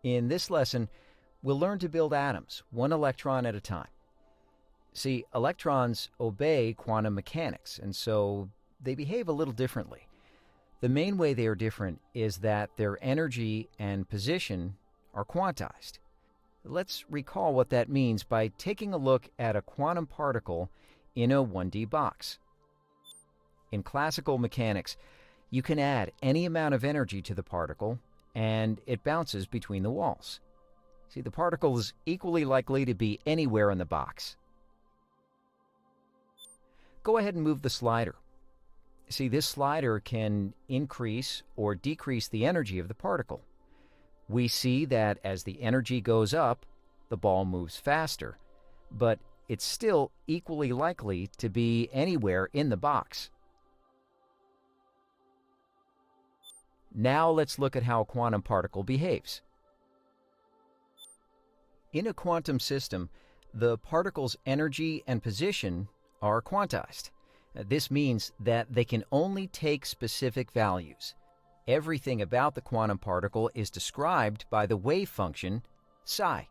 In this lesson, we'll learn to build atoms, one electron at a time. See, electrons obey quantum mechanics, and so they behave a little differently. The main way they are different is that their energy and position are quantized. Let's recall what that means by taking a look at a quantum particle in a 1D box. In classical mechanics, you can add any amount of energy to the particle, and it bounces between the walls. See, the particle is equally likely to be anywhere in the box. Go ahead and move the slider. See, this slider can increase or decrease the energy of the particle. We see that as the energy goes up, the ball moves faster, but it's still equally likely to be anywhere in the box. Now let's look at how a quantum particle behaves. In a quantum system, the particle's energy and position are quantized. This means that they can only take specific values. Everything about the quantum particle is described by the wave function psi.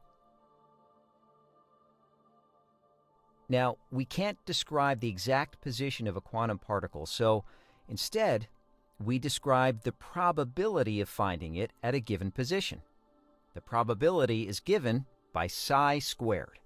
Now, we can't describe the exact position of a quantum particle, so instead, we describe the probability of finding it at a given position. The probability is given by psi squared.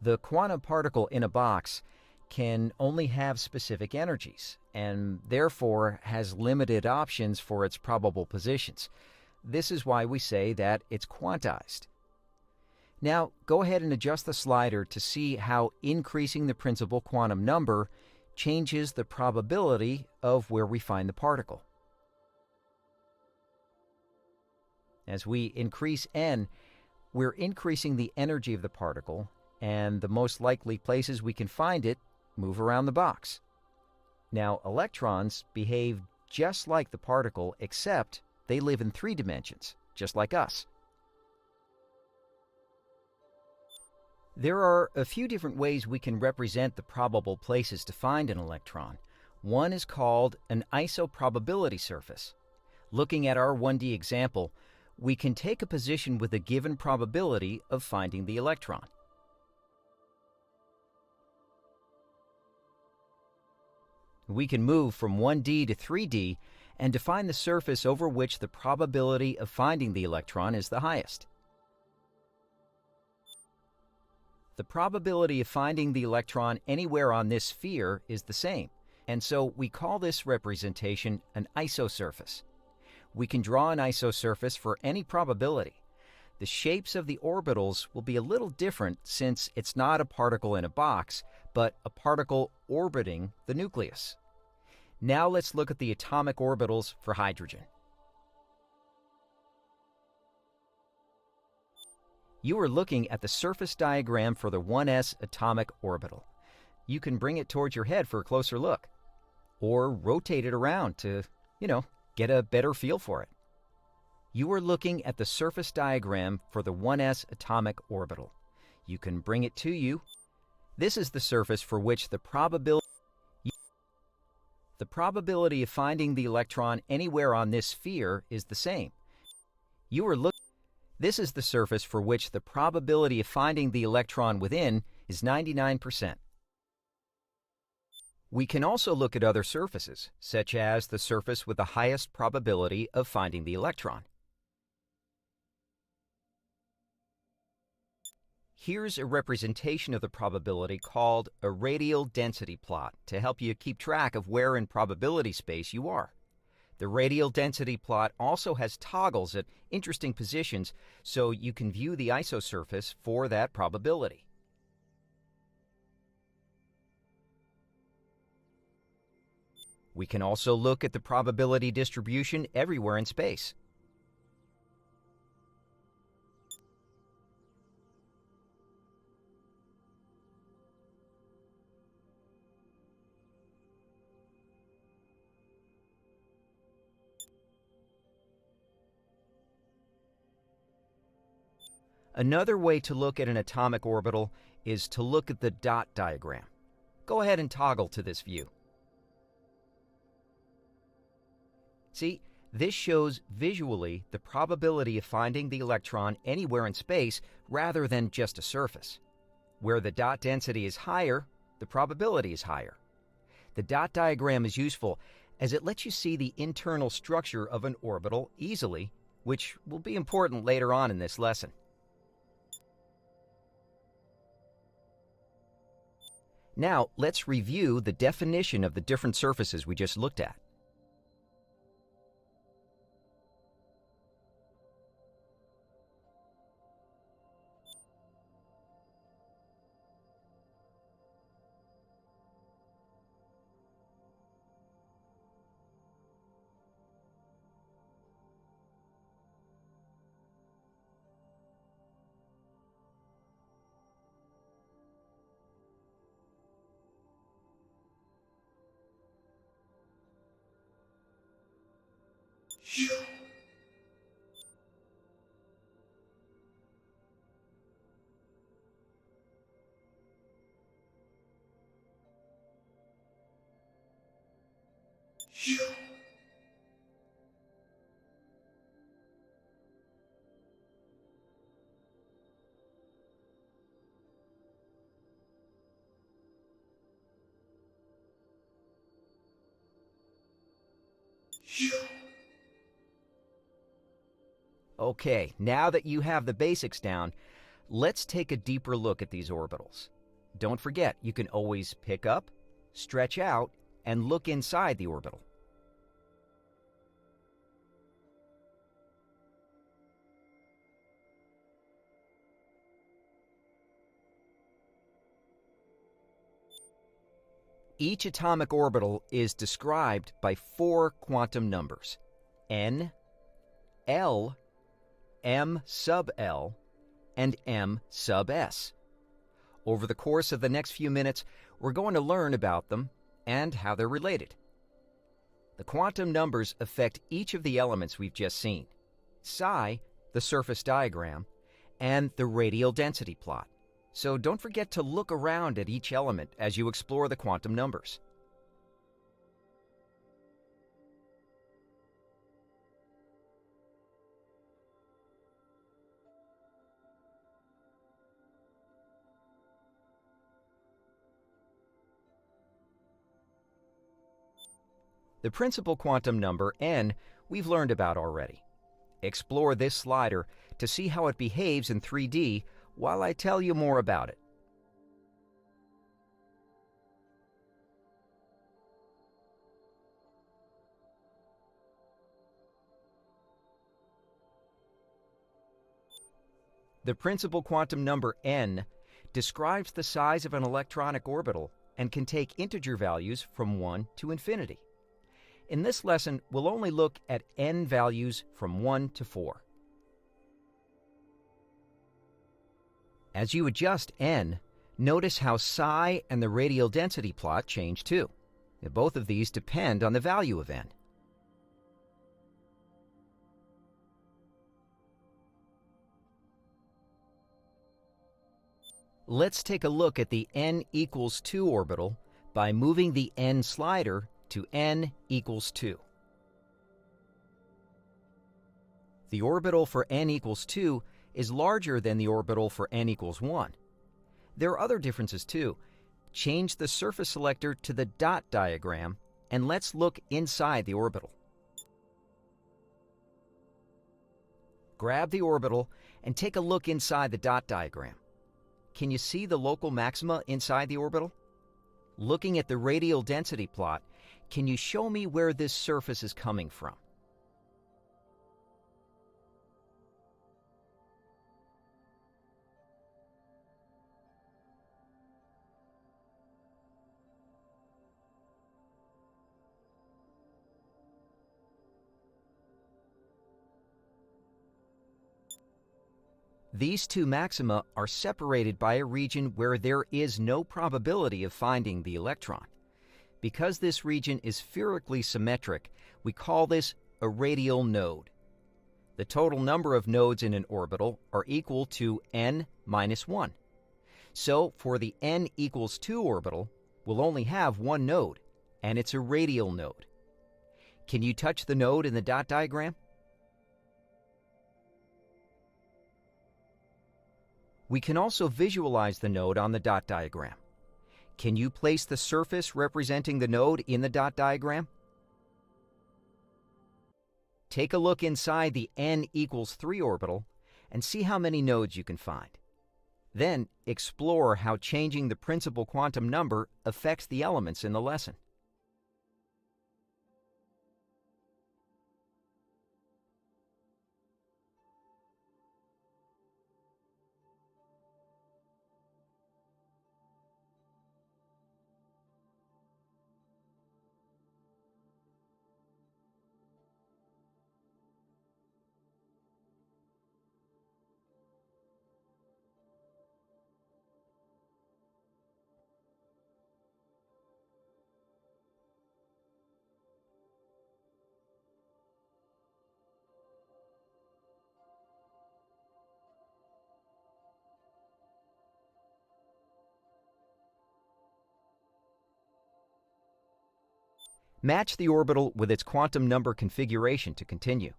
The quantum particle in a box can only have specific energies, and therefore has limited options for its probable positions. This is why we say that it's quantized. Now, go ahead and adjust the slider to see how increasing the principal quantum number changes the probability of where we find the particle. As we increase n, we're increasing the energy of the particle, and the most likely places we can find it move around the box. Now, electrons behave just like the particle, except they live in 3 dimensions, just like us. There are a few different ways we can represent the probable places to find an electron. One is called an isoprobability surface. Looking at our 1D example, we can take a position with a given probability of finding the electron. We can move from 1D to 3D and define the surface over which the probability of finding the electron is the highest. The probability of finding the electron anywhere on this sphere is the same, and so we call this representation an isosurface. We can draw an isosurface for any probability. The shapes of the orbitals will be a little different since it's not a particle in a box, but a particle orbiting the nucleus. Now let's look at the atomic orbitals for hydrogen. You are looking at the surface diagram for the 1s atomic orbital. You can bring it towards your head for a closer look, or rotate it around to, get a better feel for it. You are looking at the surface diagram for the 1s atomic orbital. You can bring it to you. This is the surface for which the probability of finding the electron anywhere on this sphere is the same. This is the surface for which the probability of finding the electron within is 99%. We can also look at other surfaces, such as the surface with the highest probability of finding the electron. Here's a representation of the probability called a radial density plot to help you keep track of where in probability space you are. The radial density plot also has toggles at interesting positions so you can view the isosurface for that probability. We can also look at the probability distribution everywhere in space. Another way to look at an atomic orbital is to look at the dot diagram. Go ahead and toggle to this view. See, this shows visually the probability of finding the electron anywhere in space rather than just a surface. Where the dot density is higher, the probability is higher. The dot diagram is useful as it lets you see the internal structure of an orbital easily, which will be important later on in this lesson. Now, let's review the definition of the different surfaces we just looked at. Okay, now that you have the basics down, let's take a deeper look at these orbitals. Don't forget, you can always pick up, stretch out, and look inside the orbital. Each atomic orbital is described by 4 quantum numbers: n, l, m sub l, and m sub s. Over the course of the next few minutes, we're going to learn about them and how they're related. The quantum numbers affect each of the elements we've just seen: psi, the surface diagram, and the radial density plot. So don't forget to look around at each element as you explore the quantum numbers. The principal quantum number, n, we've learned about already. Explore this slider to see how it behaves in 3D while I tell you more about it. The principal quantum number, n, describes the size of an electronic orbital and can take integer values from 1 to infinity. In this lesson, we'll only look at n values from 1 to 4. As you adjust n, notice how psi and the radial density plot change too. Both of these depend on the value of n. Let's take a look at the n equals 2 orbital by moving the n slider to n equals 2. The orbital for n equals 2 is larger than the orbital for n equals 1. There are other differences too. Change the surface selector to the dot diagram, and let's look inside the orbital. Grab the orbital and take a look inside the dot diagram. Can you see the local maxima inside the orbital? Looking at the radial density plot, can you show me where this surface is coming from? These two maxima are separated by a region where there is no probability of finding the electron. Because this region is spherically symmetric, we call this a radial node. The total number of nodes in an orbital are equal to n minus 1. So for the n equals 2 orbital, we'll only have one node, and it's a radial node. Can you touch the node in the dot diagram? We can also visualize the node on the dot diagram. Can you place the surface representing the node in the dot diagram? Take a look inside the n equals 3 orbital and see how many nodes you can find. Then explore how changing the principal quantum number affects the elements in the lesson. Match the orbital with its quantum number configuration to continue.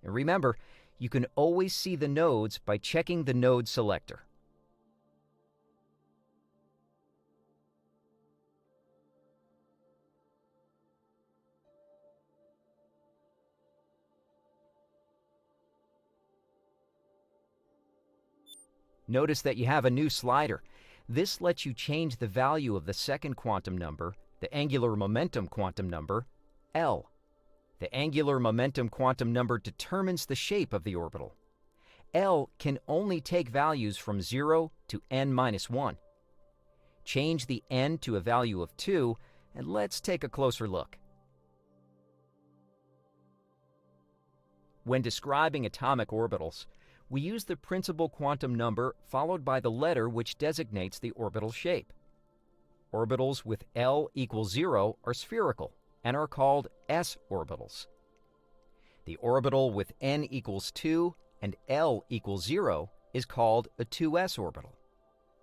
And remember, you can always see the nodes by checking the node selector. Notice that you have a new slider. This lets you change the value of the second quantum number, the angular momentum quantum number, L. The angular momentum quantum number determines the shape of the orbital. L can only take values from 0 to n-1. Change the n to a value of 2, and let's take a closer look. When describing atomic orbitals, we use the principal quantum number followed by the letter which designates the orbital shape. Orbitals with L equals 0 are spherical and are called s orbitals. The orbital with n equals 2 and L equals 0 is called a 2s orbital.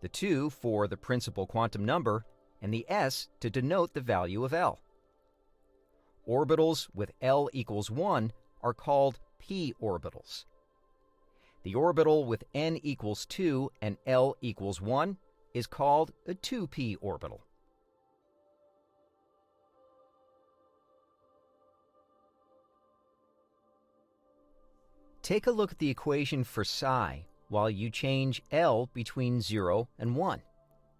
The 2 for the principal quantum number and the s to denote the value of L. Orbitals with L equals 1 are called p orbitals. The orbital with n equals 2 and L equals 1 is called a 2p orbital. Take a look at the equation for psi while you change L between 0 and 1.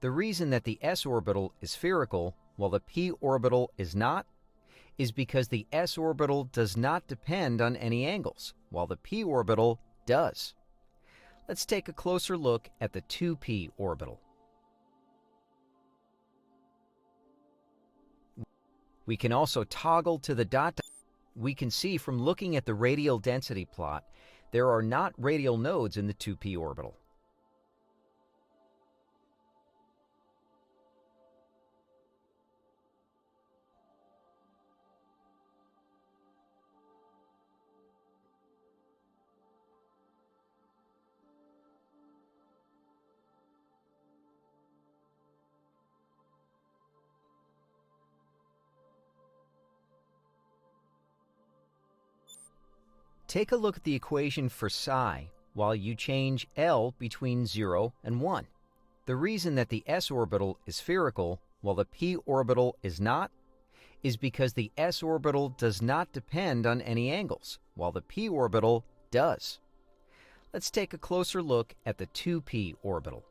The reason that the s orbital is spherical while the p orbital is not is because the s orbital does not depend on any angles, while the p orbital does. Let's take a closer look at the 2p orbital. We can also toggle to the dot. We can see from looking at the radial density plot, there are not radial nodes in the 2p orbital. Take a look at the equation for psi while you change L between 0 and 1. The reason that the s orbital is spherical while the p orbital is not is because the s orbital does not depend on any angles, while the p orbital does. Let's take a closer look at the 2p orbital.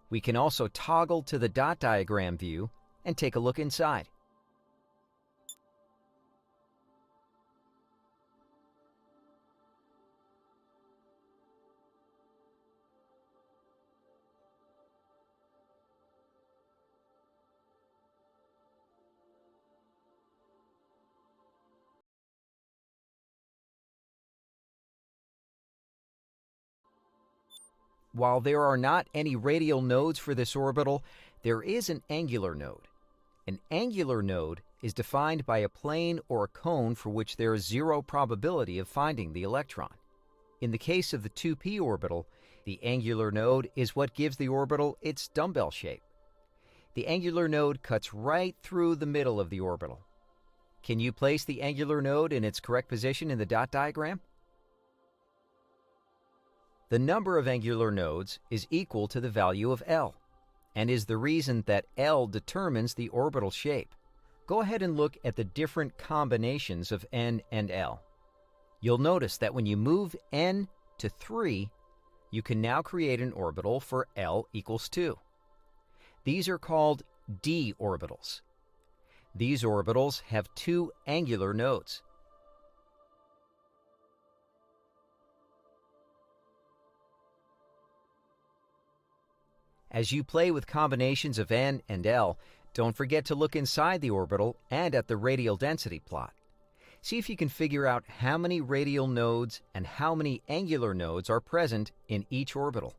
We can also toggle to the dot diagram view and take a look inside. While there are not any radial nodes for this orbital, there is an angular node. An angular node is defined by a plane or a cone for which there is zero probability of finding the electron. In the case of the 2p orbital, the angular node is what gives the orbital its dumbbell shape. The angular node cuts right through the middle of the orbital. Can you place the angular node in its correct position in the dot diagram? The number of angular nodes is equal to the value of L, and is the reason that L determines the orbital shape. Go ahead and look at the different combinations of N and L. You'll notice that when you move N to 3, you can now create an orbital for L equals 2. These are called d orbitals. These orbitals have 2 angular nodes. As you play with combinations of N and L, don't forget to look inside the orbital and at the radial density plot. See if you can figure out how many radial nodes and how many angular nodes are present in each orbital.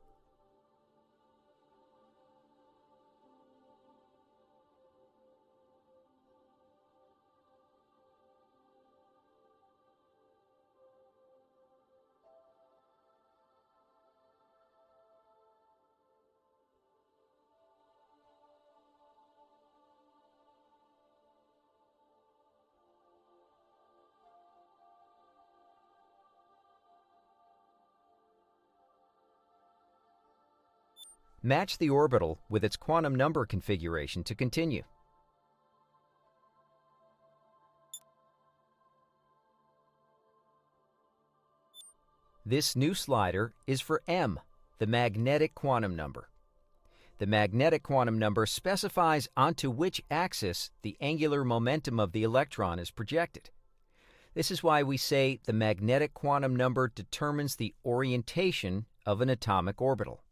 Match the orbital with its quantum number configuration to continue. This new slider is for m, the magnetic quantum number. The magnetic quantum number specifies onto which axis the angular momentum of the electron is projected. This is why we say the magnetic quantum number determines the orientation of an atomic orbital.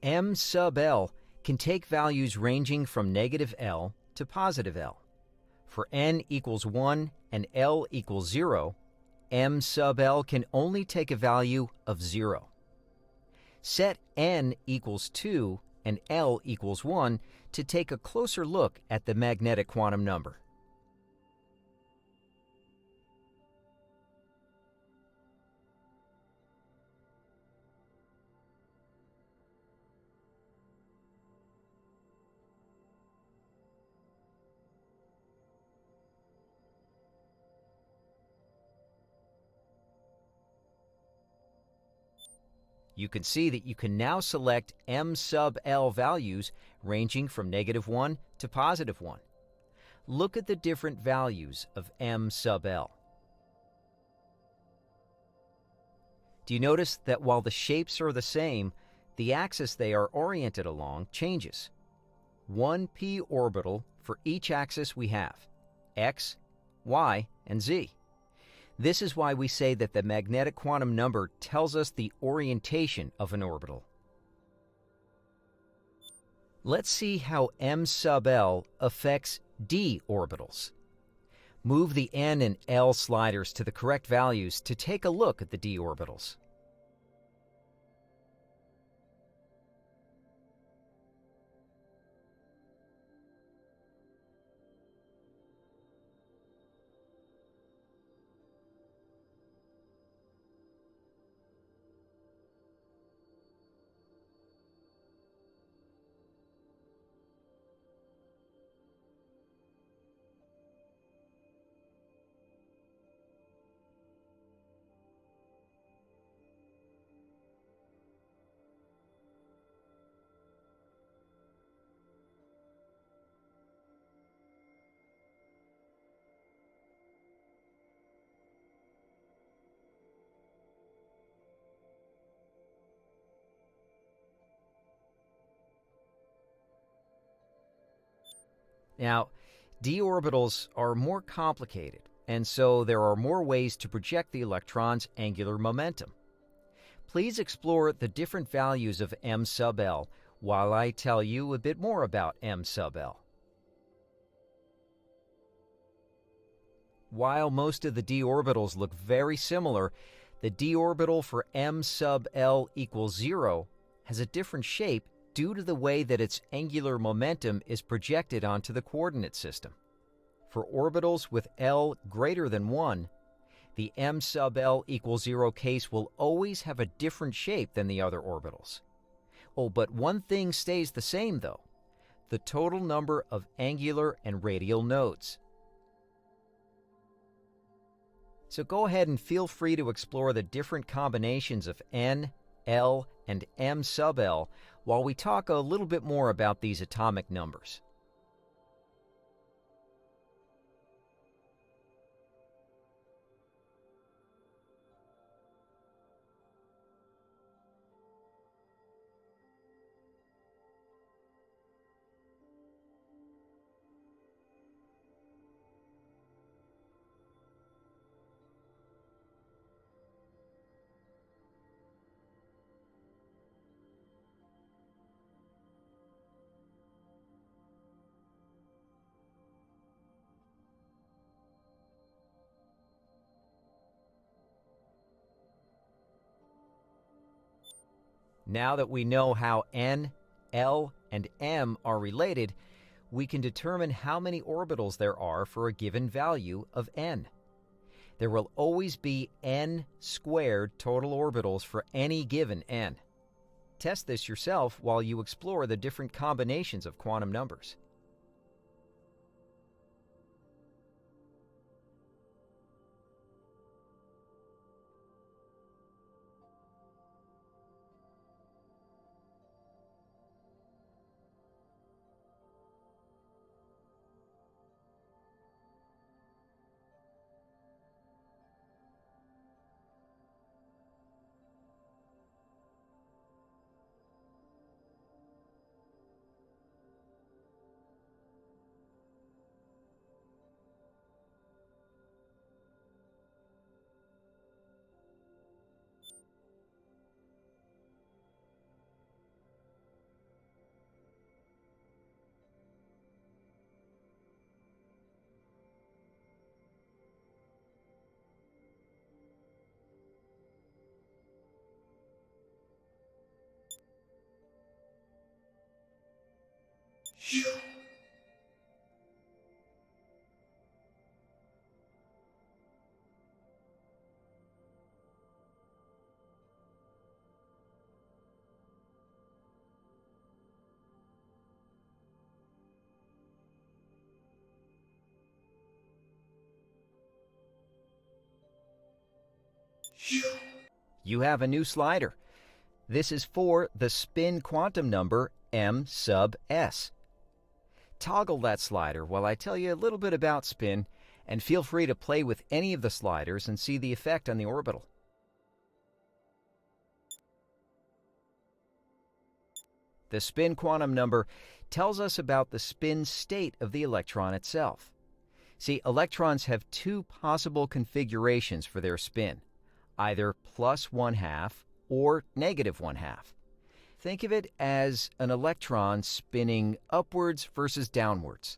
M sub L can take values ranging from negative L to positive L. For n equals 1 and L equals 0, M sub L can only take a value of 0. Set n equals 2 and L equals 1 to take a closer look at the magnetic quantum number. You can see that you can now select M sub L values ranging from negative 1 to positive 1. Look at the different values of M sub L. Do you notice that while the shapes are the same, the axis they are oriented along changes? One p orbital for each axis we have, x, y, and z. This is why we say that the magnetic quantum number tells us the orientation of an orbital. Let's see how M sub L affects d orbitals. Move the n and L sliders to the correct values to take a look at the d orbitals. Now, d orbitals are more complicated, and so there are more ways to project the electron's angular momentum. Please explore the different values of m sub l while I tell you a bit more about m sub l. While most of the d orbitals look very similar, the d orbital for m sub l equals 0 has a different shape due to the way that its angular momentum is projected onto the coordinate system. For orbitals with L greater than 1, the m sub L equals 0 case will always have a different shape than the other orbitals. Oh, but one thing stays the same though: the total number of angular and radial nodes. So go ahead and feel free to explore the different combinations of n, L, and m sub L while we talk a little bit more about these atomic numbers. Now that we know how n, L, and m are related, we can determine how many orbitals there are for a given value of n. There will always be n squared total orbitals for any given n. Test this yourself while you explore the different combinations of quantum numbers. You have a new slider. This is for the spin quantum number m sub s. Toggle that slider while I tell you a little bit about spin, and feel free to play with any of the sliders and see the effect on the orbital. The spin quantum number tells us about the spin state of the electron itself. See, electrons have two possible configurations for their spin, either plus 1/2 or negative 1/2. Think of it as an electron spinning upwards versus downwards.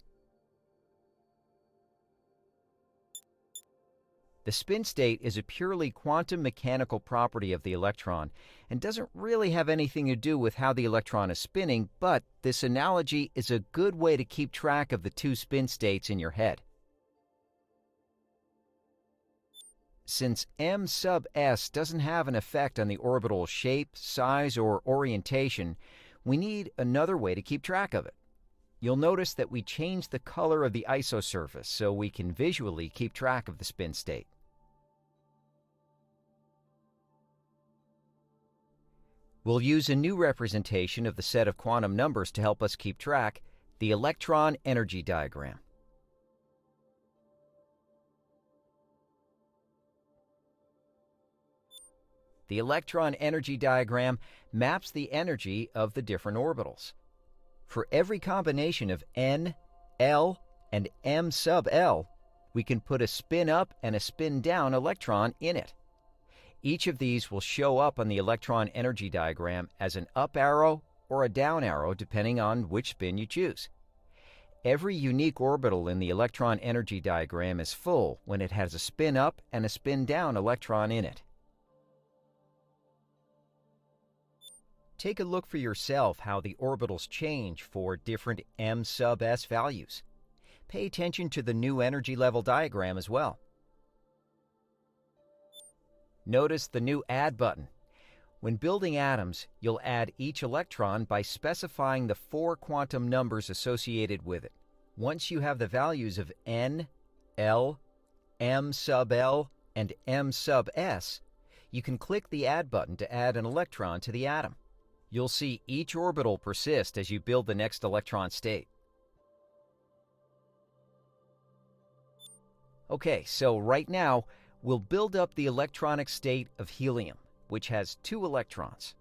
The spin state is a purely quantum mechanical property of the electron and doesn't really have anything to do with how the electron is spinning, but this analogy is a good way to keep track of the two spin states in your head. Since m sub s doesn't have an effect on the orbital shape, size, or orientation, we need another way to keep track of it. You'll notice that we changed the color of the isosurface so we can visually keep track of the spin state. We'll use a new representation of the set of quantum numbers to help us keep track, the electron energy diagram. The electron energy diagram maps the energy of the different orbitals. For every combination of n, L, and m sub L, we can put a spin up and a spin down electron in it. Each of these will show up on the electron energy diagram as an up arrow or a down arrow depending on which spin you choose. Every unique orbital in the electron energy diagram is full when it has a spin up and a spin down electron in it. Take a look for yourself how the orbitals change for different m sub s values. Pay attention to the new energy level diagram as well. Notice the new Add button. When building atoms, you'll add each electron by specifying the 4 quantum numbers associated with it. Once you have the values of n, L, m sub L, and m sub s, you can click the Add button to add an electron to the atom. You'll see each orbital persist as you build the next electron state. Okay, so right now, we'll build up the electronic state of helium, which has 2 electrons.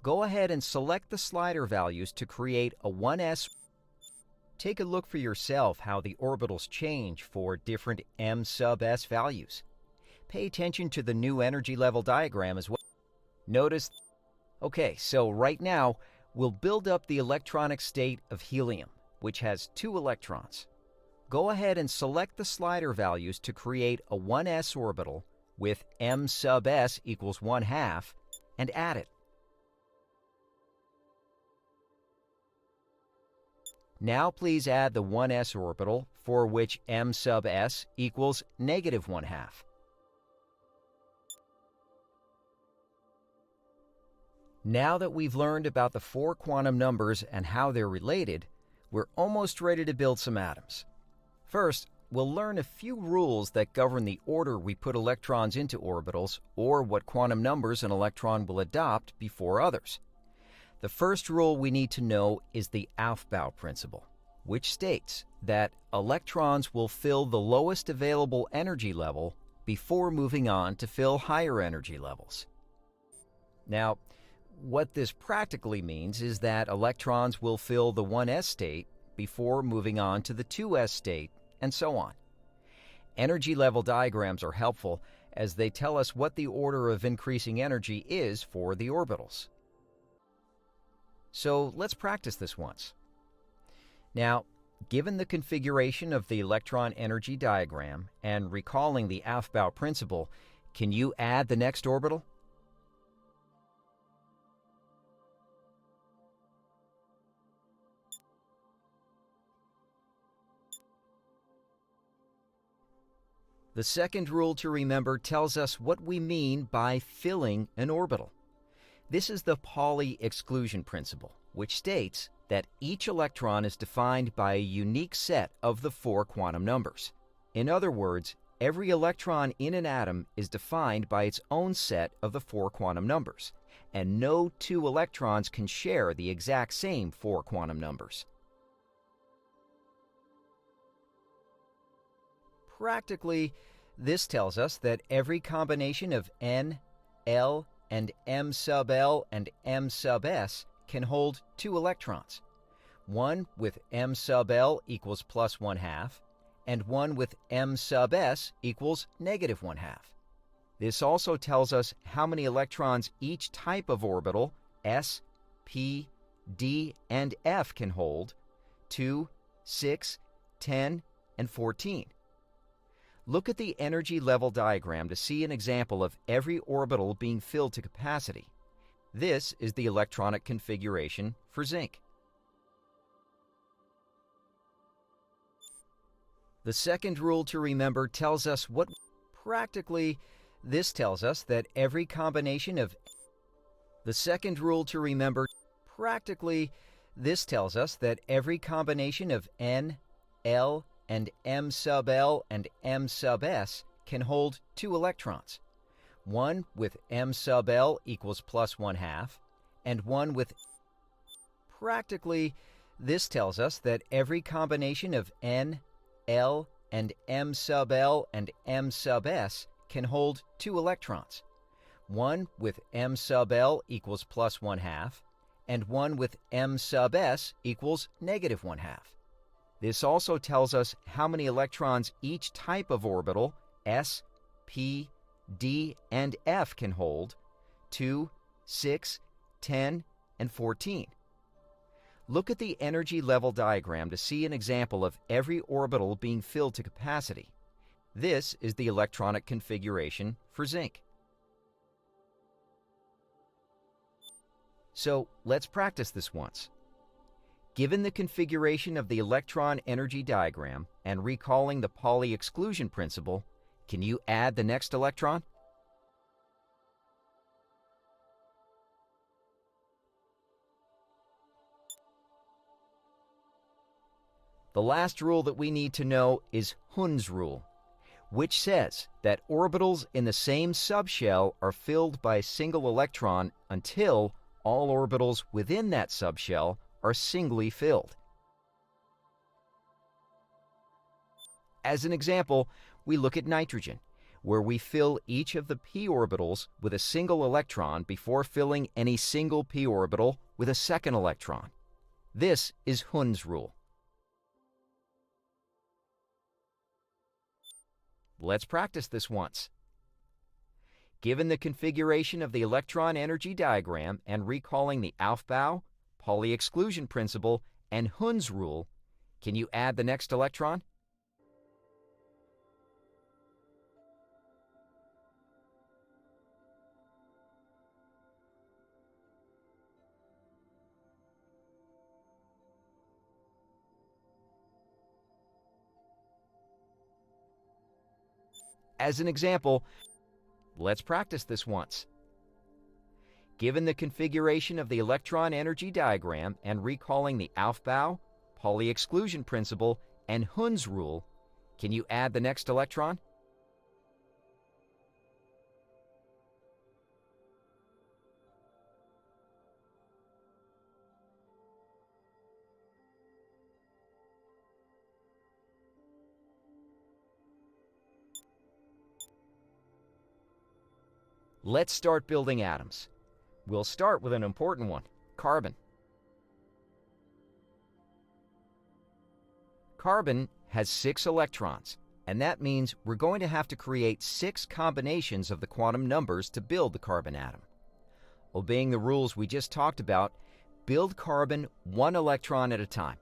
Go ahead and select the slider values to create a 1s. Take a look for yourself how the orbitals change for different m sub s values. Pay attention to the new energy level diagram as well. Notice. Okay, so right now, we'll build up the electronic state of helium, which has 2 electrons. Go ahead and select the slider values to create a 1s orbital with m sub s equals 1/2 and add it. Now please add the 1s orbital for which m sub s equals -1/2. Now that we've learned about the 4 quantum numbers and how they're related, we're almost ready to build some atoms. First, we'll learn a few rules that govern the order we put electrons into orbitals or what quantum numbers an electron will adopt before others. The first rule we need to know is the Aufbau principle, which states that electrons will fill the lowest available energy level before moving on to fill higher energy levels. Now, what this practically means is that electrons will fill the 1s state before moving on to the 2s state, and so on. Energy level diagrams are helpful as they tell us what the order of increasing energy is for the orbitals. So let's practice this once. Now, given the configuration of the electron energy diagram and recalling the Aufbau principle, can you add the next orbital? The second rule to remember tells us what we mean by filling an orbital. This is the Pauli exclusion principle, which states that each electron is defined by a unique set of the 4 quantum numbers. In other words, every electron in an atom is defined by its own set of the 4 quantum numbers, and no 2 electrons can share the exact same 4 quantum numbers. Practically, this tells us that every combination of n, L, and m sub L and m sub s can hold 2 electrons, one with m sub L equals +1/2, and one with m sub s equals -1/2. This also tells us how many electrons each type of orbital, s, p, d, and f can hold: 2, 6, 10, and 14. Look at the energy level diagram to see an example of every orbital being filled to capacity. This is the electronic configuration for zinc. The second rule to remember tells us what practically this tells us that every combination of the second rule to remember practically this tells us that every combination of n, L, and m sub L and m sub s can hold 2 electrons, one with m sub L equals +1/2, and one with practically this tells us that every combination of n, L, and m sub L and m sub s can hold 2 electrons, one with m sub L equals +1/2, and one with m sub s equals -1/2. This also tells us how many electrons each type of orbital, s, p, d, and f, can hold: 2, 6, 10, and 14. Look at the energy level diagram to see an example of every orbital being filled to capacity. This is the electronic configuration for zinc. So let's practice this once. Given the configuration of the electron energy diagram and recalling the Pauli exclusion principle, can you add the next electron? The last rule that we need to know is Hund's rule, which says that orbitals in the same subshell are filled by a single electron until all orbitals within that subshell are singly filled. As an example, we look at nitrogen, where we fill each of the p orbitals with a single electron before filling any single p orbital with a second electron. This is Hund's rule. Let's practice this once. Given the configuration of the electron energy diagram and recalling the Aufbau, Pauli exclusion principle, and Hund's rule, can you add the next electron? As an example, let's practice this once. Given the configuration of the electron energy diagram and recalling the Aufbau, Pauli exclusion principle, and Hund's rule, can you add the next electron? Let's start building atoms. We'll start with an important one: carbon. Carbon has 6 electrons, and that means we're going to have to create 6 combinations of the quantum numbers to build the carbon atom. Obeying the rules we just talked about, build carbon 1 electron at a time.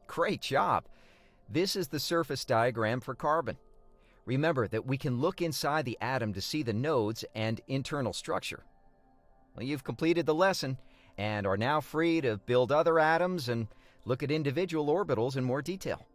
Great job! This is the surface diagram for carbon. Remember that we can look inside the atom to see the nodes and internal structure. Well, you've completed the lesson and are now free to build other atoms and look at individual orbitals in more detail.